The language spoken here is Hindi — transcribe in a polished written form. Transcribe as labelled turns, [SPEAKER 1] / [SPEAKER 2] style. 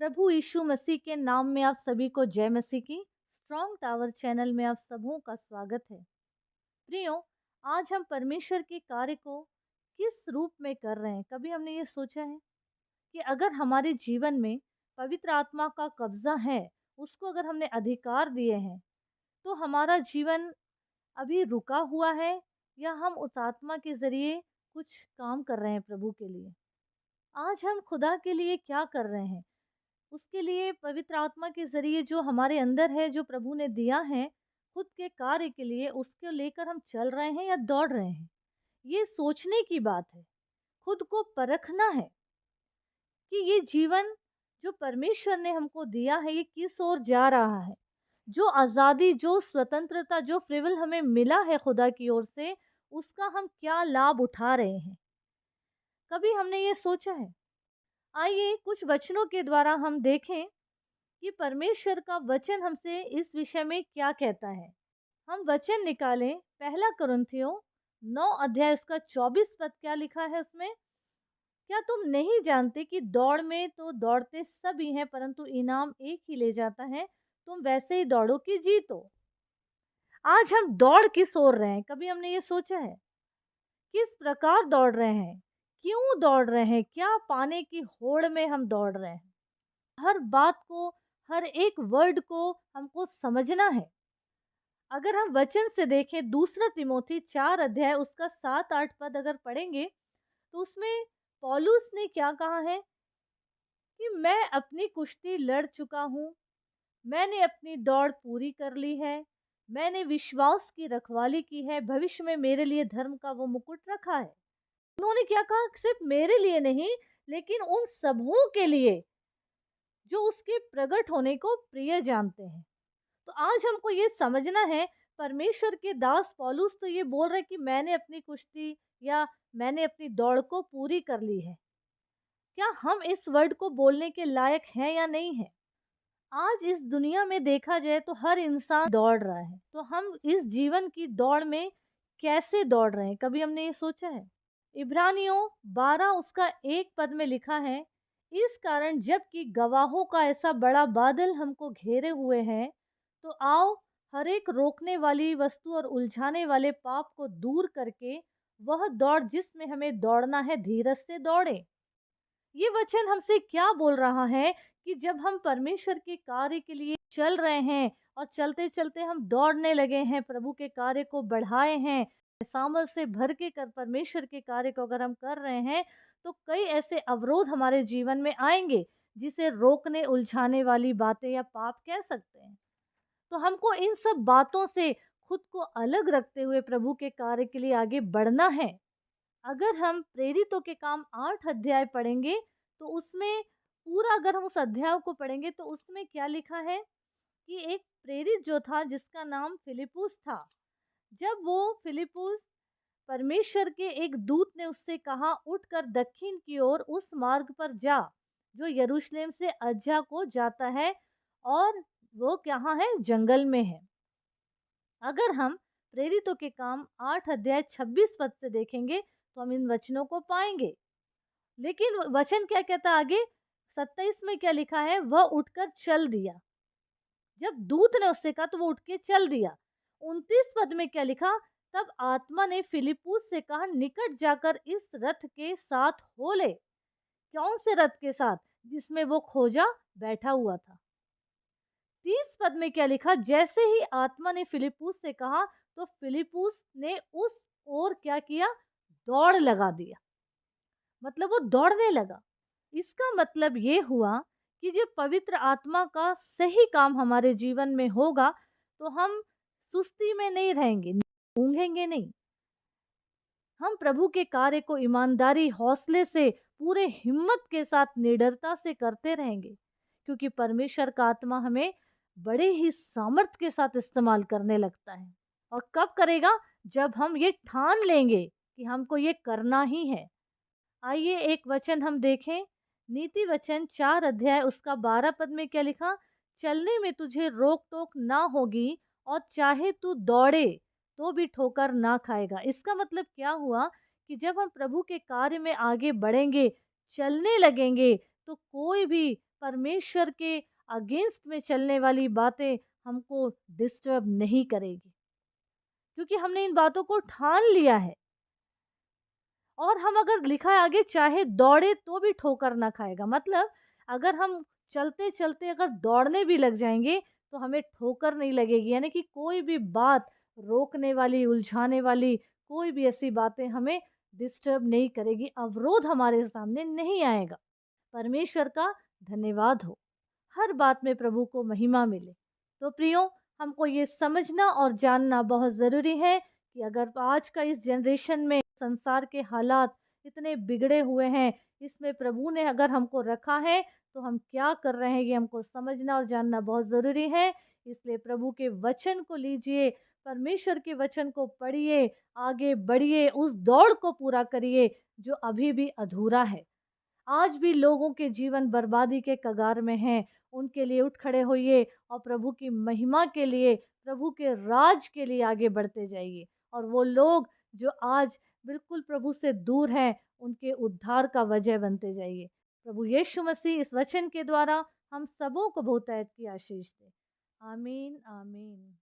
[SPEAKER 1] प्रभु यीशु मसीह के नाम में आप सभी को जय मसीह की। स्ट्रॉन्ग टावर चैनल में आप सबों का स्वागत है। प्रियो, आज हम परमेश्वर के कार्य को किस रूप में कर रहे हैं? कभी हमने ये सोचा है कि अगर हमारे जीवन में पवित्र आत्मा का कब्जा है, उसको अगर हमने अधिकार दिए हैं, तो हमारा जीवन अभी रुका हुआ है या हम उस आत्मा के ज़रिए कुछ काम कर रहे हैं प्रभु के लिए? आज हम खुदा के लिए क्या कर रहे हैं? उसके लिए पवित्र आत्मा के ज़रिए जो हमारे अंदर है, जो प्रभु ने दिया है, खुद के कार्य के लिए उसको लेकर हम चल रहे हैं या दौड़ रहे हैं? ये सोचने की बात है, खुद को परखना है कि ये जीवन जो परमेश्वर ने हमको दिया है, ये किस ओर जा रहा है। जो आज़ादी, जो स्वतंत्रता, जो फ्री विल हमें मिला है खुदा की ओर से, उसका हम क्या लाभ उठा रहे हैं? कभी हमने ये सोचा है? आइए कुछ वचनों के द्वारा हम देखें कि परमेश्वर का वचन हमसे इस विषय में क्या कहता है। हम वचन निकालें, पहला कुरिन्थियों 9 अध्याय उसका 24 पद क्या लिखा है उसमें? क्या तुम नहीं जानते कि दौड़ में तो दौड़ते सभी हैं, परंतु इनाम एक ही ले जाता है? तुम वैसे ही दौड़ो कि जीतो। आज हम दौड़ किस ओर रहे हैं? कभी हमने ये सोचा है? किस प्रकार दौड़ रहे हैं? क्यों दौड़ रहे हैं? क्या पाने की होड़ में हम दौड़ रहे हैं? हर बात को, हर एक वर्ड को हमको समझना है। अगर हम वचन से देखें, दूसरा तिमोथी 4 अध्याय उसका 7-8 पद अगर पढ़ेंगे, तो उसमें पौलुस ने क्या कहा है कि मैं अपनी कुश्ती लड़ चुका हूँ, मैंने अपनी दौड़ पूरी कर ली है, मैंने विश्वास की रखवाली की है, भविष्य में मेरे लिए धर्म का वो मुकुट रखा है। उन्होंने क्या कहा? सिर्फ मेरे लिए नहीं, लेकिन उन सबों के लिए जो उसके प्रकट होने को प्रिय जानते हैं। तो आज हमको ये समझना है, परमेश्वर के दास पौलुस तो ये बोल रहे कि मैंने अपनी कुश्ती या मैंने अपनी दौड़ को पूरी कर ली है। क्या हम इस वर्ड को बोलने के लायक हैं या नहीं है? आज इस दुनिया में देखा जाए तो हर इंसान दौड़ रहा है, तो हम इस जीवन की दौड़ में कैसे दौड़ रहे हैं? कभी हमने ये सोचा है? इब्रानियों 12 उसका 1 पद में लिखा है, इस कारण जबकि गवाहों का ऐसा बड़ा बादल हमको घेरे हुए है, तो आओ हर एक रोकने वाली वस्तु और उलझाने वाले पाप को दूर करके वह दौड़ जिसमें हमें दौड़ना है, धीरज से दौड़े। ये वचन हमसे क्या बोल रहा है कि जब हम परमेश्वर के कार्य के लिए चल रहे हैं और चलते चलते हम दौड़ने लगे हैं, प्रभु के कार्य को बढ़ाए हैं, सामर्थ से भर के कर परमेश्वर के कार्य को अगर हम कर रहे हैं, तो कई ऐसे अवरोध हमारे जीवन में आएंगे जिसे रोकने उलझाने वाली बातें या पाप कह सकते हैं। तो हमको इन सब बातों से खुद को अलग रखते हुए प्रभु के कार्य के लिए आगे बढ़ना है। अगर हम प्रेरितों के काम 8 अध्याय पढ़ेंगे, तो उसमें पूरा अगर हम उस अध्याय को पढ़ेंगे, तो उसमें क्या लिखा है कि एक प्रेरित जो था जिसका नाम फिलिपुस था, जब वो फिलिपुस, परमेश्वर के एक दूत ने उससे कहा, उठकर दक्षिण की ओर उस मार्ग पर जा जो यरूशलेम से अज्जा को जाता है, और वो कहाँ है? जंगल में है। अगर हम प्रेरितों के काम 8 अध्याय 26 पद से देखेंगे, तो हम इन वचनों को पाएंगे। लेकिन वचन क्या कहता है आगे? 27 में क्या लिखा है? वह उठकर चल दिया। जब दूत ने उससे कहा तो वो उठ के चल दिया। 29 पद में क्या लिखा? तब आत्मा ने फिलिपुस से कहा, निकट जाकर इस रथ के साथ हो ले। कौन से रथ के साथ? जिसमें वो खोजा बैठा हुआ था। 30 पद में क्या लिखा? जैसे ही आत्मा ने फिलिपुस से कहा, तो फिलिपुस ने उस ओर क्या किया? दौड़ लगा दिया। मतलब वो दौड़ने लगा। इसका मतलब ये हुआ कि जब पवित्र आत्मा का सही काम हमारे जीवन में होगा, तो हम सुस्ती में नहीं रहेंगे, ऊँघेंगे नहीं। हम प्रभु के कार्य को ईमानदारी, हौसले से, पूरे हिम्मत के साथ, निडरता से करते रहेंगे, क्योंकि परमेश्वर का आत्मा हमें बड़े ही सामर्थ्य के साथ इस्तेमाल करने लगता है। और कब करेगा? जब हम ये ठान लेंगे कि हमको ये करना ही है। आइए एक वचन हम देखें, नीति वचन 4 अध्याय उसका 12 पद में क्या लिखा? चलने में तुझे रोक टोक ना होगी, और चाहे तू दौड़े तो भी ठोकर ना खाएगा। इसका मतलब क्या हुआ कि जब हम प्रभु के कार्य में आगे बढ़ेंगे, चलने लगेंगे, तो कोई भी परमेश्वर के अगेंस्ट में चलने वाली बातें हमको डिस्टर्ब नहीं करेगी, क्योंकि हमने इन बातों को ठान लिया है। और हम अगर लिखा है आगे, चाहे दौड़े तो भी ठोकर ना खाएगा। मतलब अगर हम चलते-चलते अगर दौड़ने भी लग जाएँगे, तो हमें ठोकर नहीं लगेगी। यानी कि कोई भी बात रोकने वाली, उलझाने वाली, कोई भी ऐसी बातें हमें डिस्टर्ब नहीं करेगी, अवरोध हमारे सामने नहीं आएगा। परमेश्वर का धन्यवाद हो। हर बात में प्रभु को महिमा मिले। तो प्रियो, हमको ये समझना और जानना बहुत ज़रूरी है कि अगर आज का इस जनरेशन में संसार के हालात इतने बिगड़े हुए हैं, इसमें प्रभु ने अगर हमको रखा है, तो हम क्या कर रहे हैं ये हमको समझना और जानना बहुत ज़रूरी है। इसलिए प्रभु के वचन को लीजिए, परमेश्वर के वचन को पढ़िए, आगे बढ़िए, उस दौड़ को पूरा करिए जो अभी भी अधूरा है। आज भी लोगों के जीवन बर्बादी के कगार में हैं, उनके लिए उठ खड़े होइए और प्रभु की महिमा के लिए, प्रभु के राज के लिए आगे बढ़ते जाइए। और वो लोग जो आज बिल्कुल प्रभु से दूर हैं, उनके उद्धार का वजह बनते जाइए। प्रभु यीशु मसीह इस वचन के द्वारा हम सबों को बहुतायत की आशीष दे। आमीन, आमीन।